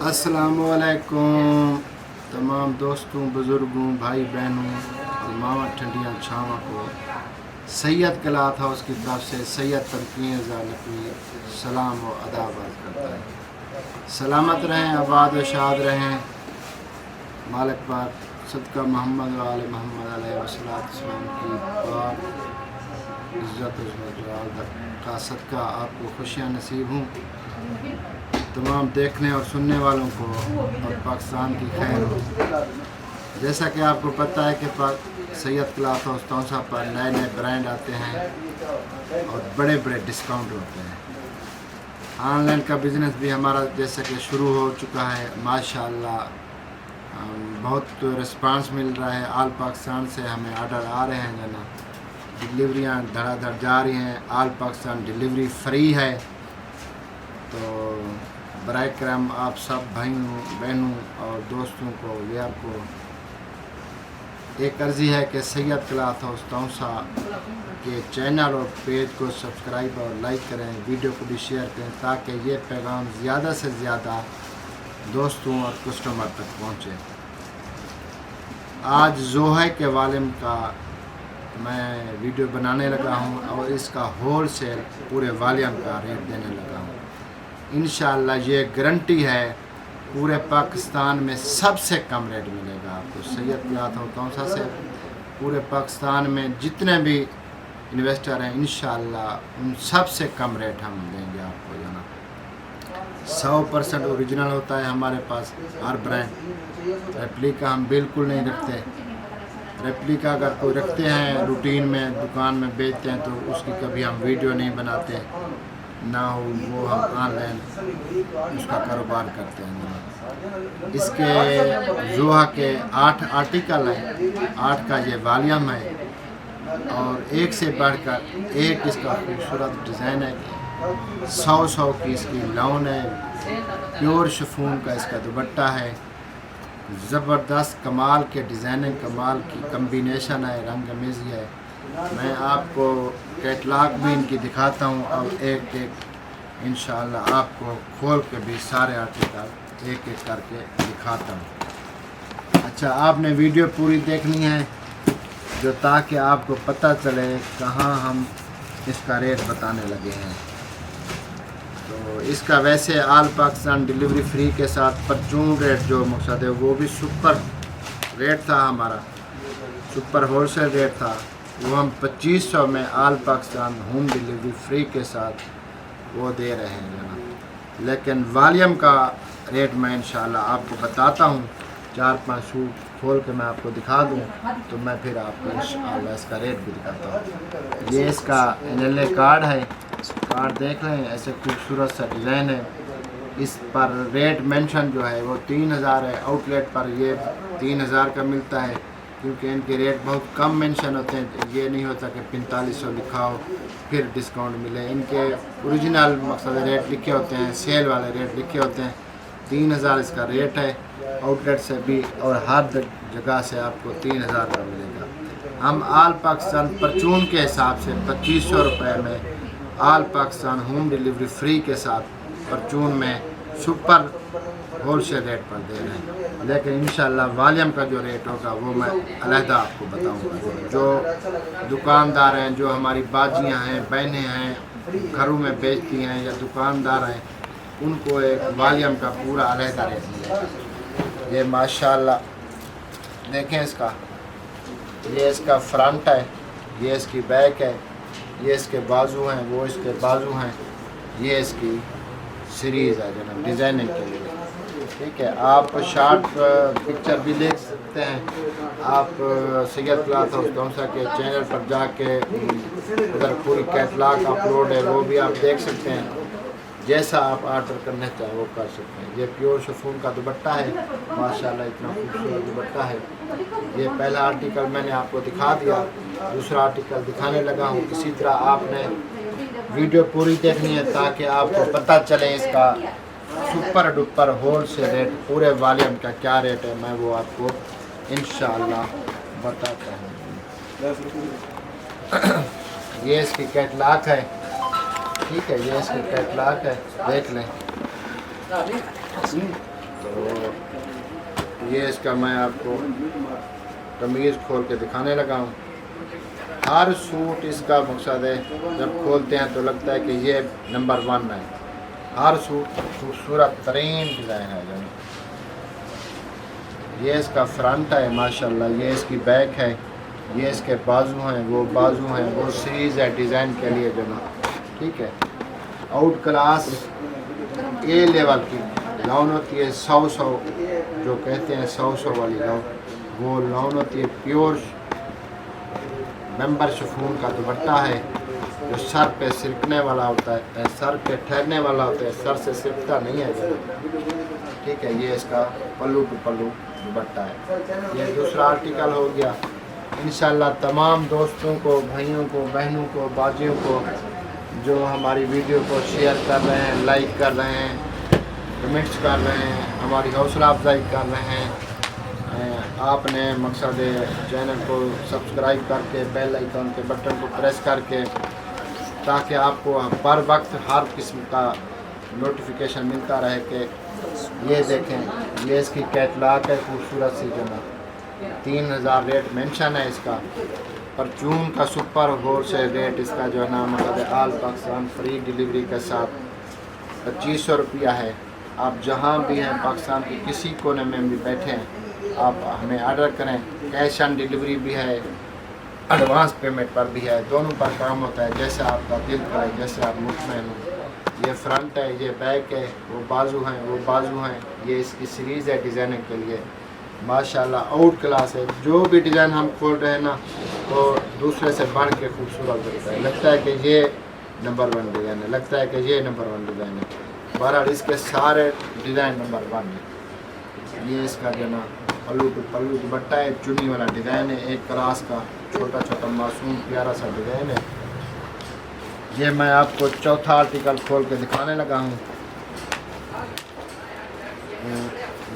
अस्सलामुअलैकुम तमाम दोस्तों, बुज़ुर्गों, भाई बहनों और मामा ठंडियाँ छावा को सैयद क्लॉथ हाउस की तरफ से सैयद तमकीन रज़ा नकवी सलाम व अदाब अर्ज़ करता है। सलामत रहें, आबाद व शाद रहें। मालिक पाक सदका मोहम्मद व आले मोहम्मद अलैहिस्सलाम की पाक इज़्ज़त व जलाल का सदका आपको खुशियाँ नसीब हों। तमाम देखने और सुनने वालों को और पाकिस्तान की खैर हो। जैसा कि आपको पता है कि सैयद क्लॉथ हाउस तौसा पर नए नए ब्रांड आते हैं और बड़े बड़े डिस्काउंट होते हैं। ऑनलाइन का बिज़नेस भी हमारा जैसा कि शुरू हो चुका है। माशाअल्लाह बहुत रिस्पांस मिल रहा है। आल पाकिस्तान से हमें आर्डर आ रहे हैं, जना डिलीवरियाँ धड़ाधड़ जा रही हैं। आल पाकिस्तान डिलीवरी फ्री है। तो बराए करम आप सब भाइयों बहनों और दोस्तों को यार को एक अर्ज़ी है कि सैयद क्लॉथ हाउस तौसा के चैनल और पेज को सब्सक्राइब और लाइक करें, वीडियो को भी शेयर करें ताकि ये पैगाम ज़्यादा से ज़्यादा दोस्तों और कस्टमर तक पहुँचे। आज जोहे के वालिम का मैं वीडियो बनाने लगा हूँ और इसका होल सेल पूरे वालिम का रेट देने लगा हूँ। इंशाअल्लाह ये गारंटी है पूरे पाकिस्तान में सबसे कम रेट मिलेगा आपको। सैयद क्लॉथ हाउस तौसा से पूरे पाकिस्तान में जितने भी इन्वेस्टर हैं इंशाअल्लाह उन सबसे कम रेट हम देंगे आपको। जना 100% ओरिजिनल होता है हमारे पास हर ब्रांड। रेप्लिका हम बिल्कुल नहीं रखते। रेप्लिका अगर कोई रखते हैं रूटीन में दुकान में बेचते हैं तो उसकी कभी हम वीडियो नहीं बनाते, ना हो वो हम ऑनलाइन उसका कारोबार करते हैं। इसके जोहा के 8 आर्टिकल हैं, 8 का ये वॉल्यूम है और एक से बढ़कर एक इसका खूबसूरत डिज़ाइन है। 100 की इसकी लाउन है। प्योर शिफॉन का इसका दुपट्टा है। ज़बरदस्त कमाल के डिज़ाइनिंग, कमाल की कम्बिनेशन है, रंग अमेज़ी है। मैं आपको कैटलॉग भी इनकी दिखाता हूँ और एक एक इंशाअल्लाह आपको खोल के भी सारे आर्टिकल एक एक करके दिखाता हूँ। अच्छा, आपने वीडियो पूरी देखनी है जो ताकि आपको पता चले कहाँ हम इसका रेट बताने लगे हैं। तो इसका वैसे आल पाकिस्तान डिलीवरी फ्री के साथ परचून रेट जो मकसद है वो भी सुपर रेट था हमारा, सुपर होलसेल रेट था। वो हम 2500 में आल पाकिस्तान होम डिलीवरी फ्री के साथ वो दे रहे हैं जना। लेकिन वॉल्यूम का रेट मैं इंशाल्लाह आपको बताता हूँ। 4-5 सूट खोल के मैं आपको दिखा दूँ तो मैं फिर आपको इंशाल्लाह इसका रेट भी दिखाता हूँ। ये इसका NLA कार्ड है। कार्ड देख लें, ऐसे खूबसूरत सा डिज़ाइन है। इस पर रेट मेंशन जो है वो 3000 है। आउटलेट पर ये 3000 का मिलता है क्योंकि इनके रेट बहुत कम मेंशन होते हैं। ये नहीं होता कि 4500 लिखा हो फिर डिस्काउंट मिले। इनके ओरिजिनल मकसद रेट लिखे होते हैं, सेल वाले रेट लिखे होते हैं। 3000 इसका रेट है आउटलेट से भी और हर जगह से आपको 3000 का मिलेगा। हम आल पाकिस्तान परचून के हिसाब से 2500 रुपये में आल पाकिस्तान होम डिलीवरी फ्री के साथ परचून में सुपर होलसेल रेट पर दे रहे हैं। लेकिन इंशाल्लाह वॉल्यूम का जो रेट होगा वो मैं अलहदा आपको बताऊंगा। जो दुकानदार हैं, जो हमारी बाजियां हैं, बहनें हैं, घरों में बेचती हैं या दुकानदार हैं, उनको एक वॉल्यूम का पूरा अलहदा रेट मिलेगा। ये माशाल्लाह देखें इसका, ये इसका फ्रंट है, ये इसकी बैक है, ये इसके बाजू हैं, वो इसके बाजू हैं, ये इसकी सीरीज़ है जो डिज़ाइनिंग के लिए। ठीक है, आप शार्ट पिक्चर भी ले सकते हैं। आप सैयद क्लॉथ हाउस तौसा के चैनल पर जाके उधर पूरी कैटलॉग अपलोड है, वो भी आप देख सकते हैं। जैसा आप ऑर्डर करना चाहें वो कर सकते हैं। ये प्योर शिफॉन का दुपट्टा है, माशाल्लाह इतना खूबसूरत दुपट्टा है। ये पहला आर्टिकल मैंने आपको दिखा दिया, दूसरा आर्टिकल दिखाने लगा हूँ। इसी तरह आपने वीडियो पूरी देखनी है ताकि आपको पता चले इसका super duper wholesale rate पूरे वॉल्यूम का क्या रेट है। मैं वो आपको इंशाअल्लाह बताता हूँ। ये इसकी कैटलॉग है। ठीक है, ये इसकी कैटलॉग है, देख लें। तो ये इसका मैं आपको कमीज़ खोल के दिखाने लगा हूँ। हर सूट इसका मकसद है, जब खोलते हैं तो लगता है कि ये नंबर 1 है। हर सूट खूबसूरत तरीन डिज़ाइन है जो। ये इसका फ्रंट है माशाल्लाह, ये इसकी बैक है, ये इसके बाजू हैं, वो बाजू हैं, वो सीरीज़ है डिज़ाइन के लिए जो ना, ठीक है। आउट क्लास ए लेवल की लाउन होती है, 100 जो कहते हैं 100 वाली लाउन, वो लाउन होती है। प्योर मेंबर शिफॉन का दुपट्टा है जो सर पे सिरकने वाला होता है, सर पे ठहरने वाला होता है, सर से सिरकता नहीं है, ठीक है। ये इसका पल्लू टू पल्लू दुपट्टा है। ये दूसरा आर्टिकल हो गया। इंशाल्लाह तमाम दोस्तों को, भाइयों को, बहनों को, बाजियों को जो हमारी वीडियो को शेयर कर रहे हैं, लाइक कर रहे हैं, कमेंट्स कर रहे हैं, हमारी हौसला अफजाई कर रहे हैं, आपने मकसद चैनल को सब्सक्राइब करके बेल आइकन के बटन को प्रेस करके, ताकि आपको बर वक्त हर किस्म का नोटिफिकेशन मिलता रहे कि ये देखें, ये इसकी कैटलॉग है खूबसूरत सी जो ना, 3000 रेट मेंशन है इसका। परचून का सुपर होलसेल रेट इसका जो है ना, मतलब आल पाकिस्तान फ्री डिलीवरी के साथ 2500 रुपया है। आप जहाँ भी हैं, पाकिस्तान के किसी कोने में भी बैठे हैं, आप हमें आर्डर करें। कैश ऑन डिलीवरी भी है, एडवांस पेमेंट पर भी है, दोनों पर काम होता है, जैसे आपका दिल करे, जैसे आप मुतमईन हो। ये फ्रंट है, ये बैक है, वो बाजू हैं, वो बाजू हैं। ये इसकी सीरीज़ है डिज़ाइनिंग के लिए माशाल्लाह आउट क्लास है। जो भी डिज़ाइन हम खोल रहे हैं ना, तो दूसरे से बढ़ के खूबसूरत लगता है, लगता है कि ये नंबर 1 डिज़ाइन है, लगता है कि ये नंबर 1 डिज़ाइन है। बहरहाल इसके सारे डिज़ाइन नंबर 1 है। ये इसका जो ना पल्लू टू पल्लू दुपट्टा है, चुन्नी वाला डिज़ाइन है, एक क्लास का छोटा छोटा मासूम प्यारा सा डिज़ाइन है। ये मैं आपको चौथा आर्टिकल खोल के दिखाने लगा हूँ।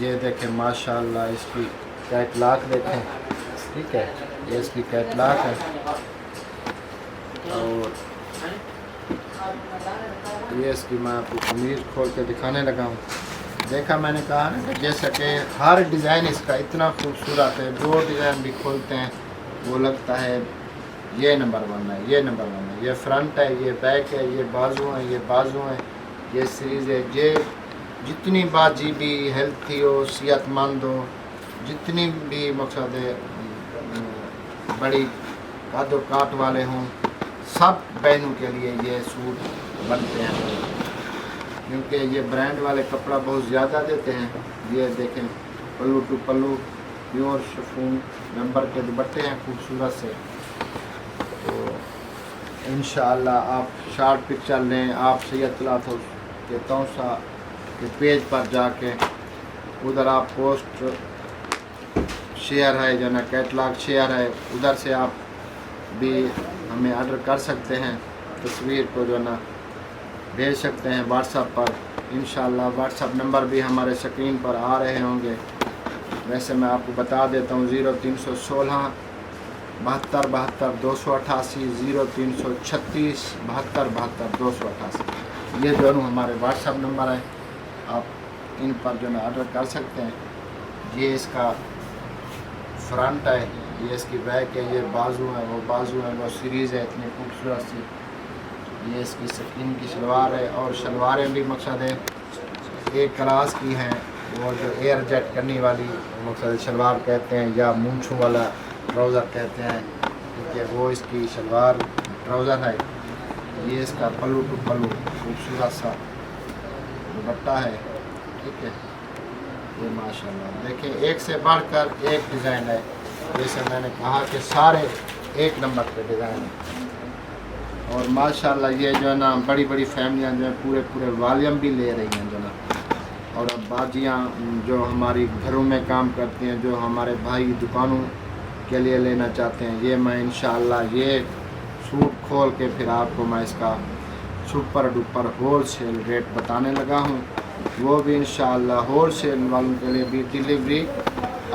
ये देखें माशाल्लाह, इसकी कैटलॉग देखें, ठीक है। ये इसकी कैटलॉग है और ये इसकी मैं आपको कमीज़ खोल के दिखाने लगा हूँ। देखा, मैंने कहा ना कि जैसा कि हर डिज़ाइन इसका इतना खूबसूरत है, जो डिज़ाइन भी खोलते हैं वो लगता है ये नंबर 1 है, ये नंबर 1 है। ये फ्रंट है, ये बैक है, ये बाजू हैं, ये बाजू हैं, ये सीरीज़ है। ये जितनी बाजीबी हेल्थी हो, सेहतमंद हो, जितनी भी मकसद है बड़ी कादो काट वाले हों, सब बहनों के लिए ये सूट बनते हैं, क्योंकि ये ब्रांड वाले कपड़ा बहुत ज़्यादा देते हैं। ये देखें, pallu to pallu pure chiffon number के दुपट्टे हैं खूबसूरत से। तो इंशाअल्लाह आप शार्ट पिक्चर लें, आप सैयद तलत के तौसा के पेज पर जाके उधर आप पोस्ट शेयर है जो ना, कैटलॉग शेयर है, उधर से आप भी हमें ऑर्डर कर सकते हैं। तस्वीर को जो ना भेज सकते हैं व्हाट्सएप पर। इंशाअल्लाह व्हाट्सएप नंबर भी हमारे स्क्रीन पर आ रहे होंगे। वैसे मैं आपको बता देता हूँ 0316 72 72 288, 0336 72 72 288, ये दोनों हमारे व्हाट्सएप नंबर हैं। आप इन पर जो है ऑर्डर कर सकते हैं। ये इसका फ्रंट है, ये इसकी बैक है, ये बाजू है, वो बाजू है, वो सीरीज़ है इतनी खूबसूरत सी। ये इसकी स्किन की शलवार है, और शलवारें भी मकसद है एक क्लास की हैं, वो जो एयर जेट करने वाली मकसद शलवार कहते हैं, या मूंछों वाला ट्राउज़र कहते हैं, क्योंकि वो इसकी शलवार ट्राउज़र है। ये इसका पल्लू टू पल्लू खूबसूरत सा दुपट्टा है, ठीक है। ये माशाल्लाह देखें, एक से बढ़कर एक डिज़ाइन है। जैसे मैंने कहा कि सारे एक नंबर पे डिज़ाइन है। और माशाल्लाह ये जो है ना, बड़ी बड़ी फैमिलियाँ जो है पूरे पूरे वॉल्यूम भी ले रही हैं जो ना। और अब बाजियाँ जो हमारी घरों में काम करती हैं, जो हमारे भाई दुकानों के लिए लेना चाहते हैं, ये मैं इंशाअल्लाह ये सूट खोल के फिर आपको मैं इसका super duper wholesale rate बताने लगा हूँ। वो भी इंशाअल्लाह होल सेल वालों के लिए भी डिलीवरी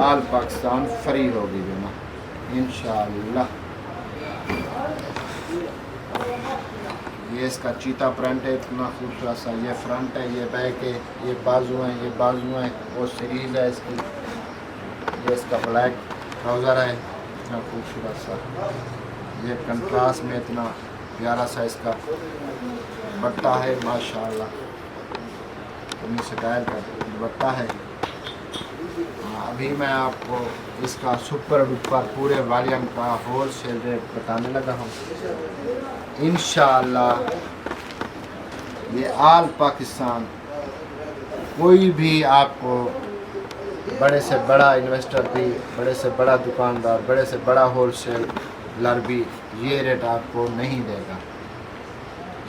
आल पाकिस्तान फ्री होगी जो ना, इंशाअल्लाह। یہ اس کا چیتا پرنٹ ہے اتنا خوبصورت سا. یہ فرنٹ ہے, یہ بیک ہے, یہ بازو ہیں, یہ بازو ہیں. وہ سیریز ہے اس کی. یہ اس کا بلیک ٹراؤزر ہے اتنا خوبصورت سا. یہ کنٹراسٹ میں اتنا پیارا سا اس کا دوپٹہ ہے ماشاءاللہ. اپنی سٹائل کا دوپٹہ ہے. ابھی میں آپ کو اس کا سپر ڈپر پورے والیم کا ہول سیل ریٹ بتانے لگا ہوں. انشاءاللہ یہ آل پاکستان کوئی بھی آپ کو بڑے سے بڑا انویسٹر بھی, بڑے سے بڑا دکاندار, بڑے سے بڑا ہول سیلر بھی یہ ریٹ آپ کو نہیں دے گا.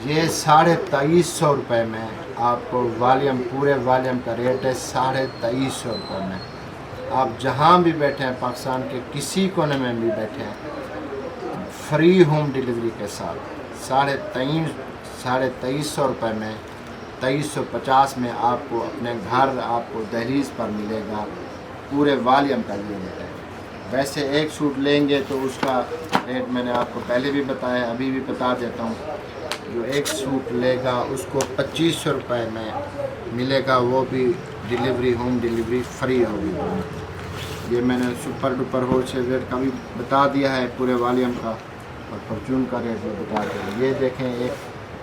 یہ 2350 روپے میں آپ کو والیم, پورے والیم کا ریٹ ہے 2350 روپے میں. آپ جہاں بھی بیٹھے ہیں, پاکستان کے کسی کونے میں بھی بیٹھے ہیں, فری ہوم ڈیلیوری کے ساتھ 2350 روپے میں 2350 میں آپ کو اپنے گھر, آپ کو دہلیز پر ملے گا پورے والیم کا یہ ریٹ ہے. ویسے ایک سوٹ لیں گے تو اس کا ریٹ میں نے آپ کو پہلے بھی بتایا, ابھی بھی بتا دیتا ہوں. جو ایک سوٹ لے گا اس کو 2500 روپے میں ملے گا, وہ بھی ڈیلیوری, ہوم ڈیلیوری فری ہوگی. یہ میں نے super duper wholesale rate کا بھی بتا دیا ہے پورے والیم کا, اور پرچون کا ریٹ بھی بتا دیا. یہ دیکھیں ایک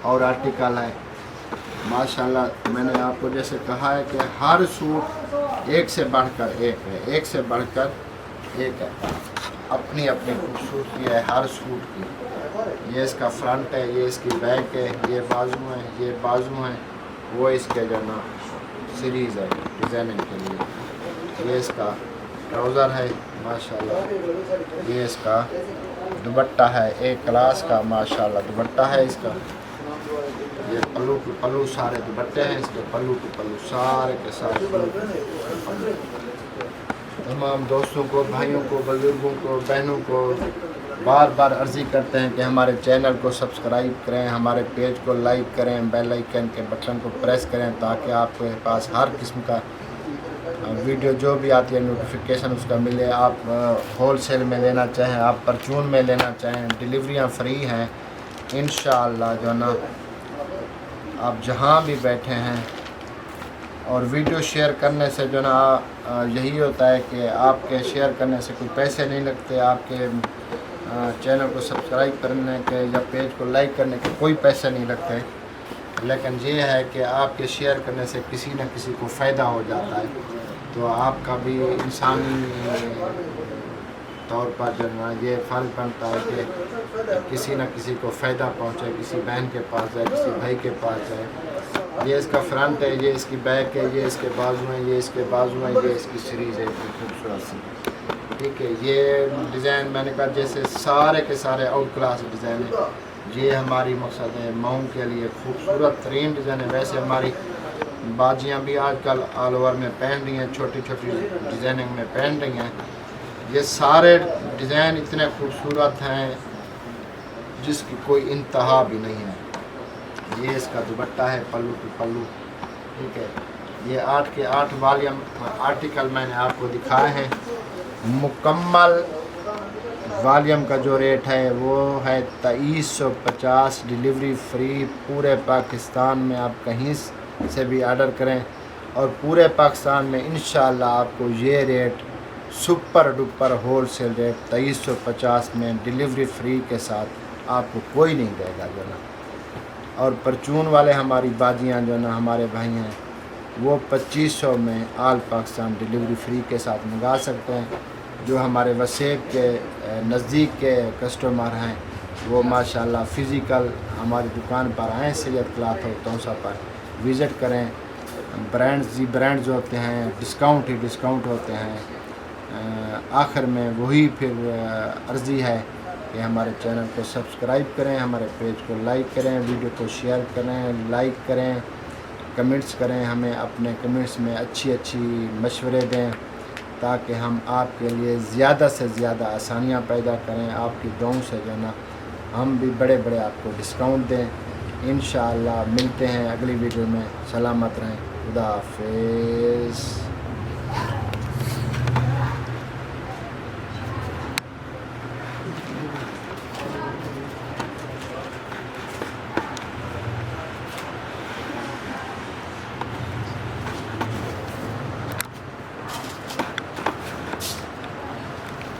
اور آرٹیکل ہے ماشاءاللہ. میں نے آپ کو جیسے کہا ہے کہ ہر سوٹ ایک سے بڑھ کر ایک ہے, ایک سے بڑھ کر ایک ہے. اپنی اپنی خوبصورتی ہے ہر سوٹ کی. یہ اس کا فرنٹ ہے, یہ اس کی بیک ہے, یہ بازو ہیں, یہ بازو ہیں. وہ اس کے جو نا سیریز ہے ڈیزائننگ کے لیے. یہ اس کا ٹراؤزر ہے ماشاءاللہ. یہ اس کا دوپٹہ ہے ایک کلاس کا ماشاءاللہ دوپٹہ ہے اس کا. یہ پلو کے پلو سارے دوپٹے ہیں اس کے, پلو کے پلو سارے کے سارے. تمام دوستوں کو, بھائیوں کو, بزرگوں کو, بہنوں کو بار بار عرضی کرتے ہیں کہ ہمارے چینل کو سبسکرائب کریں, ہمارے پیج کو لائک کریں, بیل آئیکن کے بٹن کو پریس کریں تاکہ آپ کے پاس ہر قسم کا ویڈیو جو بھی آتی ہے نوٹیفیکیشن اس کا ملے. آپ ہول سیل میں لینا چاہیں, آپ پرچون میں لینا چاہیں, ڈیلیوریاں فری ہیں انشاءاللہ. جو نا آپ جہاں بھی بیٹھے ہیں, اور ویڈیو شیئر کرنے سے جو نا یہی ہوتا ہے کہ آپ کے شیئر کرنے سے کوئی پیسے نہیں لگتے, آپ کے چینل کو سبسکرائب کرنے کے یا پیج کو لائک کرنے کے کوئی پیسے نہیں لگتے. لیکن یہ ہے کہ آپ کے شیئر کرنے سے کسی نہ کسی کو فائدہ ہو جاتا ہے. تو آپ کا بھی انسانی طور پر جو نا یہ فرض بنتا ہے کہ کسی نہ کسی کو فائدہ پہنچے, کسی بہن کے پاس جائے, کسی بھائی کے پاس جائے. یہ اس کا فرنٹ ہے, یہ اس کی بیک ہے, یہ اس کے بازو ہیں, یہ اس کے بازو ہیں, یہ اس کی سیریز ہے اتنی خوبصورت سی. ٹھیک ہے. یہ ڈیزائن میں نے کہا جیسے سارے کے سارے آؤٹ کلاس ڈیزائن ہیں. یہ ہماری مقصد ہے ماؤں کے لیے خوبصورت ترین ڈیزائن ہے. ویسے ہماری باجیاں بھی آج کل آل اوور میں پہن رہی ہیں, چھوٹی چھوٹی ڈیزائننگ میں پہن رہی ہیں. یہ سارے ڈیزائن اتنے خوبصورت ہیں جس کی کوئی انتہا بھی نہیں ہے. یہ اس کا دوپٹہ ہے, پلو کی پلو. ٹھیک ہے. یہ 8 کے 8 والیم آرٹیکل میں نے آپ کو دکھائے ہیں. مکمل والیم کا جو ریٹ ہے وہ ہے 2350, ڈیلیوری فری پورے پاکستان میں. آپ کہیں سے بھی آرڈر کریں اور پورے پاکستان میں انشاءاللہ آپ کو یہ rate super duper wholesale rate 2350 میں ڈیلیوری فری کے ساتھ آپ کو کوئی نہیں دے گا جو نا. اور پرچون والے ہماری باجیاں جو نا ہمارے بھائی ہیں وہ 2500 میں آل پاکستان ڈیلیوری فری کے ساتھ منگا سکتے ہیں. جو ہمارے وسیب کے نزدیک کے کسٹمر ہیں وہ ماشاءاللہ فزیکل ہماری دکان پر آئیں, سید کلاتھ ہو توسا پر وزٹ کریں. برانڈز ہوتے ہیں, ڈسکاؤنٹ ہی ڈسکاؤنٹ ہوتے ہیں. آخر میں وہی پھر عرضی ہے کہ ہمارے چینل کو سبسکرائب کریں, ہمارے پیج کو لائک کریں, ویڈیو کو شیئر کریں, لائک کریں, کمنٹس کریں. ہمیں اپنے کمنٹس میں اچھی مشورے دیں تاکہ ہم آپ کے لیے زیادہ سے زیادہ آسانیاں پیدا کریں. آپ کی دعاؤں سے جو نا ہم بھی بڑے آپ کو ڈسکاؤنٹ دیں. انشاءاللہ ملتے ہیں اگلی ویڈیو میں. سلامت رہیں. خدا حافظ.